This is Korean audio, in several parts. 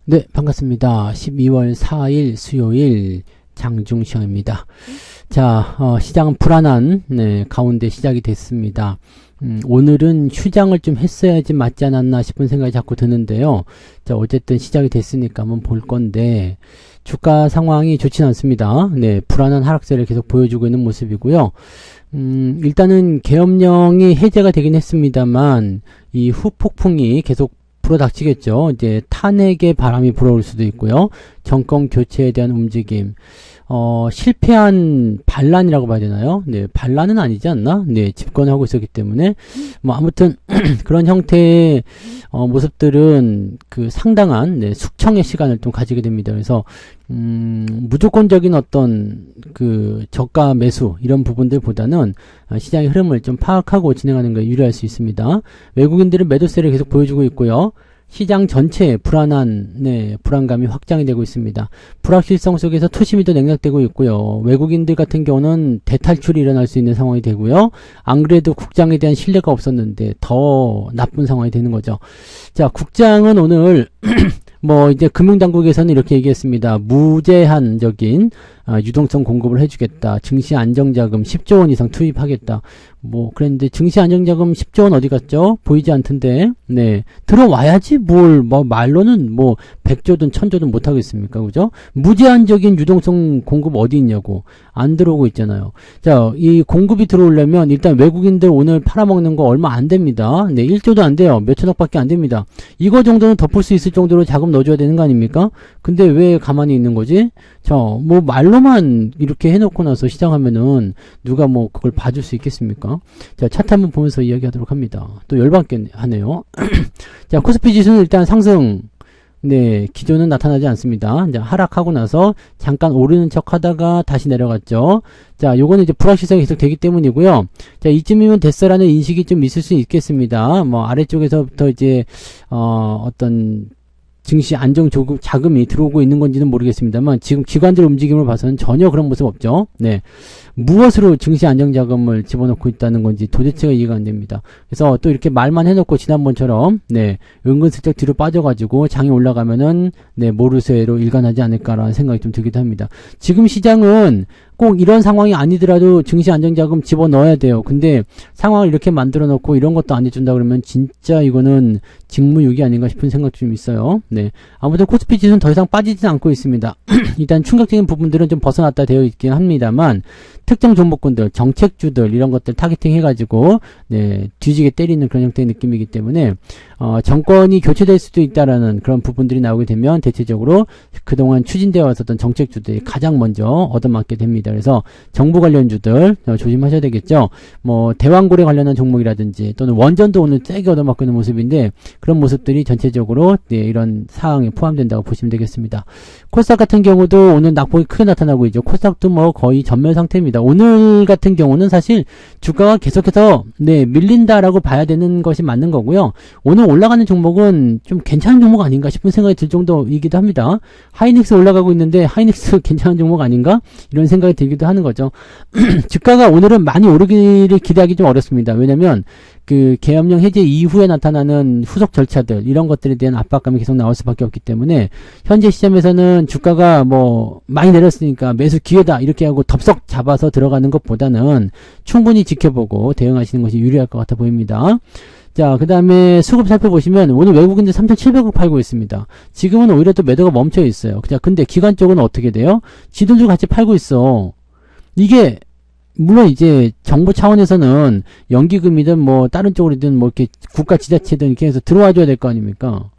네, 반갑습니다. 12월 4일 수요일 장중시황입니다. 자, 시장은 불안한 가운데 시작이 됐습니다. 오늘은 휴장을 좀 했어야지 맞지 않았나 싶은 생각이 자꾸 드는데요. 자, 어쨌든 시작이 됐으니까 한번 볼 건데 주가 상황이 좋지는 않습니다. 네, 불안한 하락세를 계속 보여주고 있는 모습이고요. 일단은 계엄령이 해제가 되긴 했습니다만 이 후폭풍이 계속 불어닥치겠죠. 이제 탄핵의 바람이 불어올 수도 있고요. 정권 교체에 대한 움직임. 실패한 반란이라고 봐야 되나요? 네, 반란은 아니지 않나? 네, 집권하고 있었기 때문에. 아무튼, 그런 형태의, 모습들은 상당한, 숙청의 시간을 좀 가지게 됩니다. 그래서, 무조건적인 어떤, 저가 매수, 이런 부분들보다는, 시장의 흐름을 좀 파악하고 진행하는 것에 유리할 수 있습니다. 외국인들은 매도세를 계속 보여주고 있고요. 시장 전체에 불안감이 확장이 되고 있습니다. 불확실성 속에서 투심이 더 냉각되고 있고요. 외국인들 같은 경우는 대탈출이 일어날 수 있는 상황이 되고요. 안 그래도 국장에 대한 신뢰가 없었는데 더 나쁜 상황이 되는 거죠. 자, 국장은 오늘 이제 금융당국에서는 이렇게 얘기했습니다. 무제한적인 유동성 공급을 해주겠다. 증시 안정자금 10조 원 이상 투입하겠다. 그랬는데 증시 안정자금 10조 원 어디 갔죠? 보이지 않던데. 네. 들어와야지 말로는 100조든 1000조든 못하겠습니까? 그죠? 무제한적인 유동성 공급 어디 있냐고. 안 들어오고 있잖아요. 자, 이 공급이 들어오려면 일단 외국인들 오늘 팔아먹는 거 얼마 안 됩니다. 네, 1조도 안 돼요. 몇천억밖에 안 됩니다. 이거 정도는 덮을 수 있을 정도로 자금 넣어줘야 되는 거 아닙니까? 근데 왜 가만히 있는 거지? 자, 말로만 이렇게 해놓고 나서 시장하면은 누가 그걸 봐줄 수 있겠습니까? 자, 차트 한번 보면서 이야기하도록 합니다. 또 열받게 하네요. 자, 코스피 지수는 일단 상승. 네, 기조는 나타나지 않습니다. 이제 하락하고 나서 잠깐 오르는 척 하다가 다시 내려갔죠. 자, 요거는 이제 불확실성이 계속 되기 때문이고요. 자, 이쯤이면 됐어라는 인식이 좀 있을 수 있겠습니다. 아래쪽에서부터 이제, 어떤, 증시 안정 자금이 들어오고 있는 건지는 모르겠습니다만 지금 기관들 움직임을 봐서는 전혀 그런 모습 없죠. 네. 무엇으로 증시 안정 자금을 집어넣고 있다는 건지 도대체가 이해가 안 됩니다. 그래서 또 이렇게 말만 해놓고 지난번처럼 은근슬쩍 뒤로 빠져가지고 장이 올라가면은 모르쇠로 일관하지 않을까라는 생각이 좀 들기도 합니다. 지금 시장은 꼭 이런 상황이 아니더라도 증시 안정자금 집어넣어야 돼요. 근데 상황을 이렇게 만들어 놓고 이런 것도 안 해준다 그러면 진짜 이거는 직무유기 아닌가 싶은 생각도 좀 있어요. 네. 아무튼 코스피 지수는 더 이상 빠지진 않고 있습니다. 일단 충격적인 부분들은 좀 벗어났다 되어 있긴 합니다만 특정 종목군들, 정책주들 이런 것들 타겟팅 해가지고 뒤지게 때리는 그런 형태의 느낌이기 때문에 정권이 교체될 수도 있다라는 그런 부분들이 나오게 되면 대체적으로 그동안 추진되어 왔었던 정책주들이 가장 먼저 얻어맞게 됩니다. 그래서 정부 관련주들 조심하셔야 되겠죠. 대왕고래 관련한 종목이라든지 또는 원전도 오늘 세게 얻어맞고 있는 모습인데 그런 모습들이 전체적으로 이런 상황에 포함된다고 보시면 되겠습니다. 코스닥 같은 경우도 오늘 낙폭이 크게 나타나고 있죠. 코스닥도 거의 전멸 상태입니다. 오늘 같은 경우는 사실 주가가 계속해서 밀린다라고 봐야 되는 것이 맞는 거고요. 오늘 올라가는 종목은 좀 괜찮은 종목 아닌가 싶은 생각이 들 정도이기도 합니다. 하이닉스 올라가고 있는데 하이닉스 괜찮은 종목 아닌가? 이런 생각이 들기도 하는 거죠. 주가가 오늘은 많이 오르기를 기대하기 좀 어렵습니다. 왜냐면 계엄령 해제 이후에 나타나는 후속 절차들 이런 것들에 대한 압박감이 계속 나올 수밖에 없기 때문에 현재 시점에서는 주가가 많이 내렸으니까 매수 기회다 이렇게 하고 덥석 잡아서 들어가는 것보다는 충분히 지켜보고 대응하시는 것이 유리할 것 같아 보입니다. 자, 그 다음에 수급 살펴보시면 오늘 외국인들 3,700억 팔고 있습니다. 지금은 오히려 또 매도가 멈춰 있어요. 근데 기관 쪽은 어떻게 돼요? 지들도 같이 팔고 있어. 이게 물론 이제 정부 차원에서는 연기금이든 다른 쪽으로든 이렇게 국가 지자체든 이렇게 해서 들어와 줘야 될 거 아닙니까?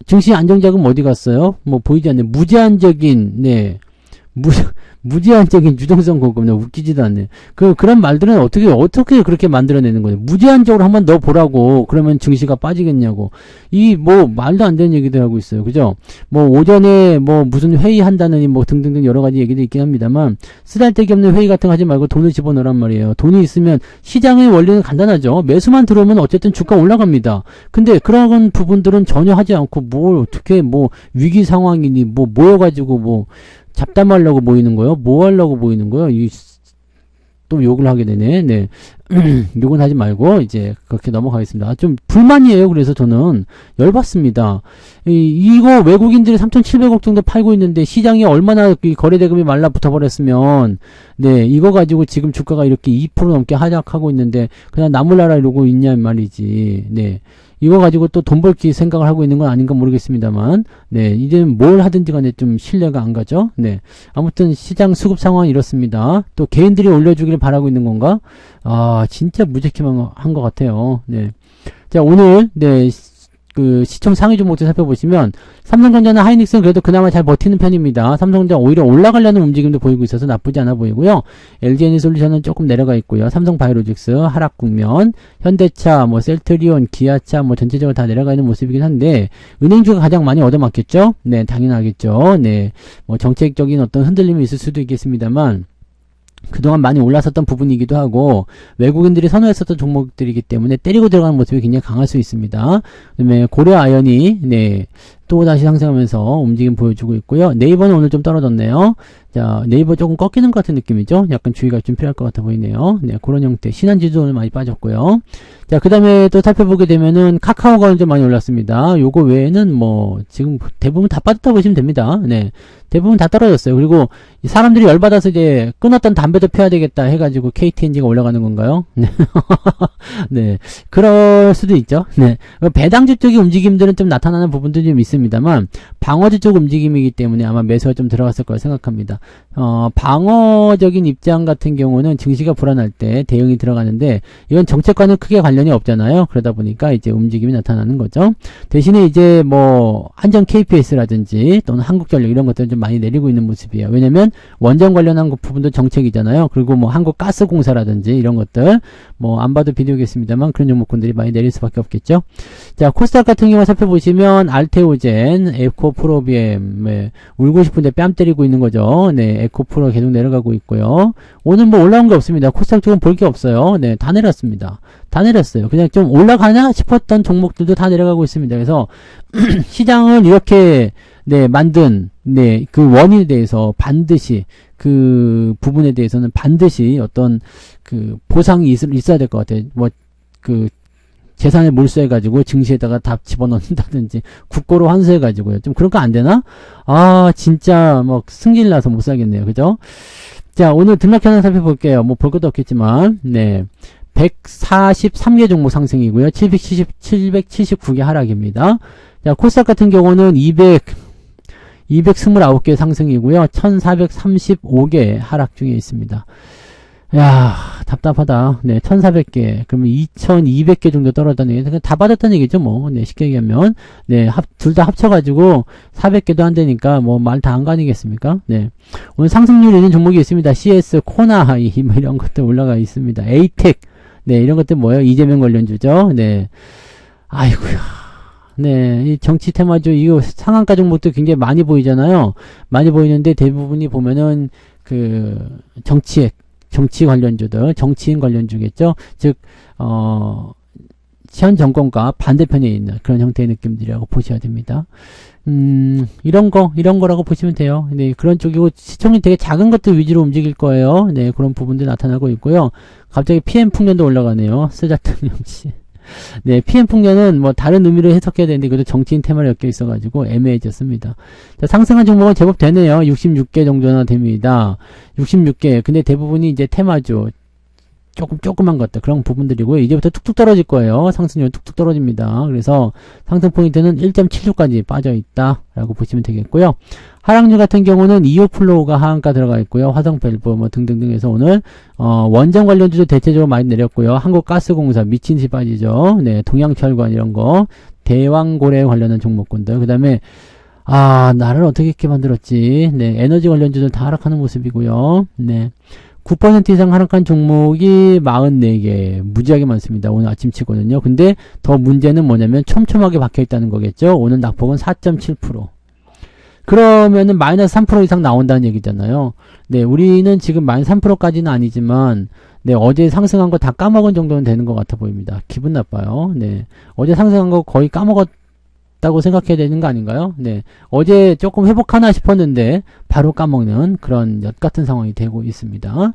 증시 안정자금 어디 갔어요? 보이지 않네. 무제한적인 유동성 공급, 웃기지도 않네. 그런 말들은 어떻게 그렇게 만들어내는 거예요? 무제한적으로 한번 넣어보라고, 그러면 증시가 빠지겠냐고. 말도 안 되는 얘기들 하고 있어요. 그죠? 오전에 무슨 회의 한다느니 등등등 여러 가지 얘기도 있긴 합니다만, 쓰잘데기 없는 회의 같은 거 하지 말고 돈을 집어넣으란 말이에요. 돈이 있으면 시장의 원리는 간단하죠. 매수만 들어오면 어쨌든 주가 올라갑니다. 근데 그런 부분들은 전혀 하지 않고, 어떻게 위기 상황이니, 모여가지고, 잡담하려고 모이는 거요? 뭐 하려고 모이는 거요? 또 욕을 하게 되네. 네. 욕은 하지 말고 이제 그렇게 넘어가겠습니다. 좀 불만이에요. 그래서 저는 열받습니다. 이거 외국인들이 3,700억 정도 팔고 있는데 시장에 얼마나 거래 대금이 말라붙어 버렸으면 네, 이거 가지고 지금 주가가 이렇게 2% 넘게 하락하고 있는데 그냥 나몰라라 이러고 있냐 말이지. 네. 이거 가지고 또 돈 벌기 생각을 하고 있는 건 아닌가 모르겠습니다만, 네, 이제는 뭘 하든지 간에 좀 신뢰가 안 가죠? 네. 아무튼 시장 수급 상황은 이렇습니다. 또 개인들이 올려주기를 바라고 있는 건가? 아, 진짜 무책임한 것 같아요. 네. 자, 오늘, 네, 그 시총 상위 종목들 살펴보시면 삼성전자나 하이닉스는 그래도 그나마 잘 버티는 편입니다. 삼성전자 오히려 올라가려는 움직임도 보이고 있어서 나쁘지 않아 보이고요. LG에너지솔루션은 조금 내려가 있고요. 삼성바이오로직스 하락 국면, 현대차, 뭐 셀트리온, 기아차 뭐 전체적으로 다 내려가 있는 모습이긴 한데 은행주가 가장 많이 얻어맞겠죠? 네, 당연하겠죠. 네, 뭐 정책적인 어떤 흔들림이 있을 수도 있겠습니다만. 그동안 많이 올랐었던 부분이기도 하고 외국인들이 선호했었던 종목들이기 때문에 때리고 들어가는 모습이 굉장히 강할 수 있습니다. 그다음에 고려아연이 네, 또다시 상승하면서 움직임 보여주고 있고요. 네이버는 오늘 좀 떨어졌네요. 자, 네이버 조금 꺾이는 것 같은 느낌이죠. 약간 주의가 좀 필요할 것 같아 보이네요. 네, 그런 형태. 신한지수 오늘 많이 빠졌고요. 자, 그 다음에 또 살펴보게 되면은 카카오가 좀 많이 올랐습니다. 요거 외에는 뭐 지금 대부분 다 빠졌다 보시면 됩니다. 네, 대부분 다 떨어졌어요. 그리고 사람들이 열받아서 이제 끊었던 담배도 펴야 되겠다 해가지고 KTNG가 올라가는 건가요? 네, 네, 그럴 수도 있죠. 네, 배당주 쪽의 움직임들은 좀 나타나는 부분도 좀 있습니다만 방어주 쪽 움직임이기 때문에 아마 매수가 좀 들어갔을 거라 생각합니다. 방어적인 입장 같은 경우는 증시가 불안할 때 대응이 들어가는데 이건 정책과는 크게 관련이 없잖아요. 그러다 보니까 이제 움직임이 나타나는 거죠. 대신에 이제 뭐 한전 KPS라든지 또는 한국전력 이런 것들은 좀 많이 내리고 있는 모습이에요. 왜냐면 원전 관련한 부분도 정책이잖아요. 그리고 뭐 한국가스공사라든지 이런 것들 뭐 안 봐도 비디오겠습니다만 그런 종목군들이 많이 내릴 수밖에 없겠죠. 자, 코스닥 같은 경우 살펴보시면 알테오젠, 에코프로비엠 울고 싶은데 뺨 때리고 있는 거죠. 네, 에코프로 계속 내려가고 있고요. 오늘 뭐 올라온 게 없습니다. 코스닥 쪽은 볼 게 없어요. 네, 다 내렸습니다. 다 내렸어요. 그냥 좀 올라가나 싶었던 종목들도 다 내려가고 있습니다. 그래서 시장을 이렇게 네, 만든 네, 그 원인에 대해서 반드시 그 부분에 대해서는 반드시 어떤 그 보상이 있어야 될 것 같아요. 뭐 그 재산을 몰수해가지고 증시에다가 다 집어넣는다든지 국고로 환수해가지고요. 좀 그런 거 안 되나? 아, 진짜 뭐 승질 나서 못 살겠네요. 그죠? 자, 오늘 등락현황 살펴볼게요. 뭐 볼 것도 없겠지만, 네. 143개 종목 상승이고요. 779개 하락입니다. 자, 코스닥 같은 경우는 229개 상승이고요. 1435개 하락 중에 있습니다. 야, 답답하다. 네, 1400개. 그러면 2200개 정도 떨어졌다는 얘기. 다 받았다는 얘기죠, 뭐. 네, 쉽게 얘기하면. 네, 둘 다 합쳐가지고 400개도 안 되니까 뭐 말 다 안 가니겠습니까? 네. 오늘 상승률 있는 종목이 있습니다. CS, 코나하이, 뭐 이런 것들 올라가 있습니다. 에이텍. 네, 이런 것들 뭐예요? 이재명 관련주죠. 네. 아이고야. 네, 이 정치 테마주, 이거 상한가 종목도 굉장히 많이 보이잖아요. 많이 보이는데 대부분이 보면은 그 정치 관련주들, 정치인 관련주겠죠. 즉, 현 정권과 반대편에 있는 그런 형태의 느낌들이라고 보셔야 됩니다. 이런 거라고 보시면 돼요. 네, 그런 쪽이고, 시총이 되게 작은 것들 위주로 움직일 거예요. 네, 그런 부분들이 나타나고 있고요. 갑자기 PM 풍년도 올라가네요. 스자트님 씨. 네, PM 풍년은 뭐 다른 의미로 해석해야 되는데 그래도 정치인 테마를 엮여 있어가지고 애매해졌습니다. 자, 상승한 종목은 제법 되네요. 66개 정도나 됩니다. 66개. 근데 대부분이 이제 테마주. 조그만 것들, 그런 부분들이고요. 이제부터 툭툭 떨어질 거예요. 상승률 툭툭 떨어집니다. 그래서 상승 포인트는 1.76까지 빠져있다. 라고 보시면 되겠고요. 하락률 같은 경우는 이오플로우가 하한가 들어가 있고요. 화성밸브 뭐 등등등 해서 오늘, 원전 관련주도 대체적으로 많이 내렸고요. 한국가스공사 미친 듯이 빠지죠. 네, 동양철관 이런 거. 대왕고래 관련한 종목군들. 그 다음에, 나를 어떻게 이렇게 만들었지. 네, 에너지 관련주들 다 하락하는 모습이고요. 네. 9% 이상 하락한 종목이 44개, 무지하게 많습니다. 오늘 아침치고는요. 근데 더 문제는 뭐냐면 촘촘하게 박혀있다는 거겠죠. 오늘 낙폭은 4.7%. 그러면은 마이너스 3% 이상 나온다는 얘기잖아요. 네, 우리는 지금 마이너스 3%까지는 아니지만, 네, 어제 상승한 거 다 까먹은 정도는 되는 것 같아 보입니다. 기분 나빠요. 네, 어제 상승한 거 거의 까먹었다 없다고 생각해야 되는 거 아닌가요? 네. 어제 조금 회복하나 싶었는데 바로 까먹는 그런 엿 같은 상황이 되고 있습니다.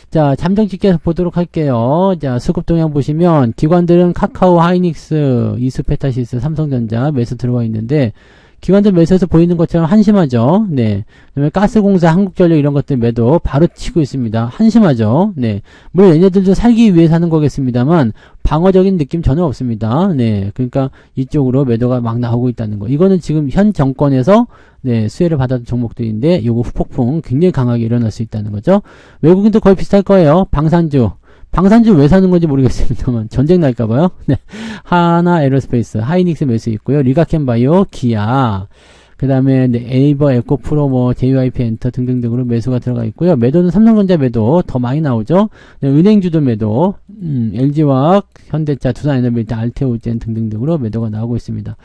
자, 잠정 집계해서 보도록 할게요. 자, 수급 동향 보시면 기관들은 카카오, 하이닉스, 이스페타시스, 삼성전자 매수 들어와 있는데 기관들 매수에서 보이는 것처럼 한심하죠. 네. 그다음에 가스공사, 한국전력 이런 것들 매도 바로 치고 있습니다. 한심하죠. 네. 물론 얘네들도 살기 위해 사는 거겠습니다만 방어적인 느낌 전혀 없습니다. 네. 그러니까 이쪽으로 매도가 막 나오고 있다는 거. 이거는 지금 현 정권에서 네, 수혜를 받았던 종목들인데 요거 후폭풍 굉장히 강하게 일어날 수 있다는 거죠. 외국인도 거의 비슷할 거예요. 방산주 왜 사는 건지 모르겠습니다만 전쟁 날까봐요. 네. 하나 에어로스페이스, 하이닉스 매수 있고요. 리가켄바이오, 기아, 그 다음에 네, 네이버, 에코프로, 뭐 JYP 엔터 등등등으로 매수가 들어가 있고요. 매도는 삼성전자 매도 더 많이 나오죠. 네, 은행주도 매도, LG화학, 현대차, 두산에너빌리티, 알테오젠 등등등으로 매도가 나오고 있습니다.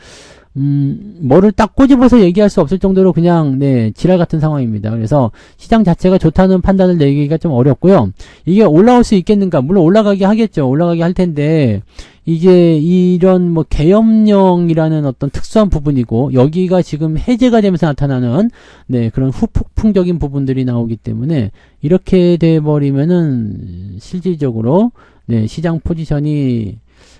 뭐를 딱 꼬집어서 얘기할 수 없을 정도로 그냥, 네, 지랄 같은 상황입니다. 그래서 시장 자체가 좋다는 판단을 내기가 좀 어렵고요. 이게 올라올 수 있겠는가? 물론 올라가게 하겠죠. 올라가게 할 텐데, 이게 이런 뭐 계엄령이라는 어떤 특수한 부분이고, 여기가 지금 해제가 되면서 나타나는, 네, 그런 후폭풍적인 부분들이 나오기 때문에, 이렇게 돼버리면은, 실질적으로, 네, 시장 포지션이,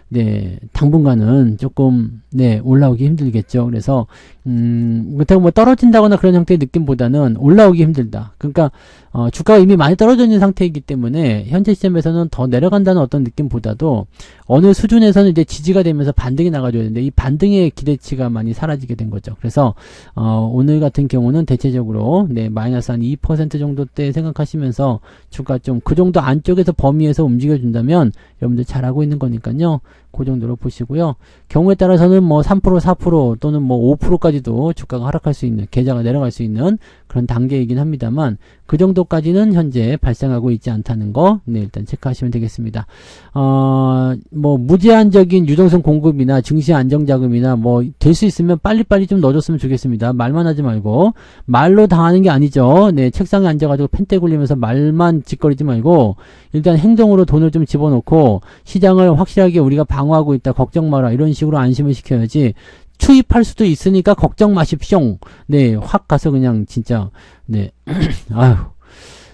네, 당분간은 조금, 네, 올라오기 힘들겠죠. 그래서, 그렇다고 뭐 떨어진다거나 그런 형태의 느낌보다는 올라오기 힘들다. 그러니까, 주가가 이미 많이 떨어져 있는 상태이기 때문에, 현재 시점에서는 더 내려간다는 어떤 느낌보다도, 어느 수준에서는 이제 지지가 되면서 반등이 나가줘야 되는데, 이 반등의 기대치가 많이 사라지게 된 거죠. 그래서, 오늘 같은 경우는 대체적으로, 네, 마이너스 한 2% 정도 때 생각하시면서, 주가 좀 그 정도 안쪽에서 범위에서 움직여준다면, 여러분들 잘하고 있는 거니까요. 그 정도로 보시고요. 경우에 따라서는 뭐 3%, 4% 또는 뭐 5%까지도 주가가 하락할 수 있는, 계좌가 내려갈 수 있는 그런 단계이긴 합니다만 그 정도까지는 현재 발생하고 있지 않다는 거, 네, 일단 체크하시면 되겠습니다. 뭐 무제한적인 유동성 공급이나 증시 안정자금이나 뭐 될 수 있으면 빨리빨리 좀 넣어줬으면 좋겠습니다. 말만 하지 말고 말로 당하는 게 아니죠. 네, 책상에 앉아가지고 펜대 굴리면서 말만 짓거리지 말고 일단 행동으로 돈을 좀 집어넣고 시장을 확실하게 우리가 방어하고 있다, 걱정 마라, 이런 식으로 안심을 시켜야지. 추입할 수도 있으니까 걱정 마십시오. 네, 확 가서 그냥 진짜, 네, 아유,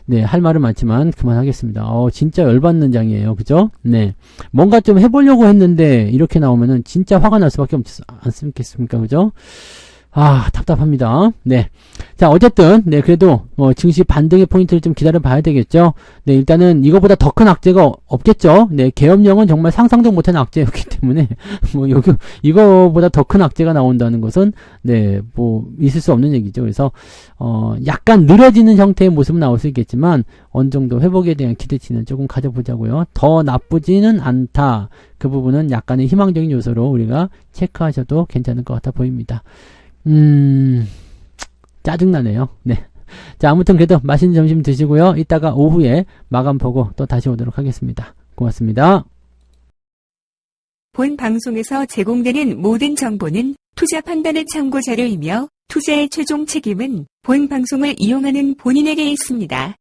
네, 할 말은 많지만 그만하겠습니다. 진짜 열받는 장이에요. 그죠? 네, 뭔가 좀 해보려고 했는데 이렇게 나오면은 진짜 화가 날 수밖에 없지 않겠습니까? 그죠? 답답합니다. 네. 자, 어쨌든, 네, 그래도, 증시 반등의 포인트를 좀 기다려 봐야 되겠죠. 네, 일단은 이거보다 더 큰 악재가 없겠죠. 네, 계엄령은 정말 상상도 못한 악재였기 때문에, 이거보다 더 큰 악재가 나온다는 것은, 네, 있을 수 없는 얘기죠. 그래서, 약간 느려지는 형태의 모습은 나올 수 있겠지만, 어느 정도 회복에 대한 기대치는 조금 가져보자고요. 더 나쁘지는 않다. 그 부분은 약간의 희망적인 요소로 우리가 체크하셔도 괜찮을 것 같아 보입니다. 짜증나네요. 네. 자, 아무튼 그래도 맛있는 점심 드시고요. 이따가 오후에 마감 보고 또 다시 오도록 하겠습니다. 고맙습니다. 본 방송에서 제공되는 모든 정보는 투자 판단의 참고 자료이며 투자의 최종 책임은 본 방송을 이용하는 본인에게 있습니다.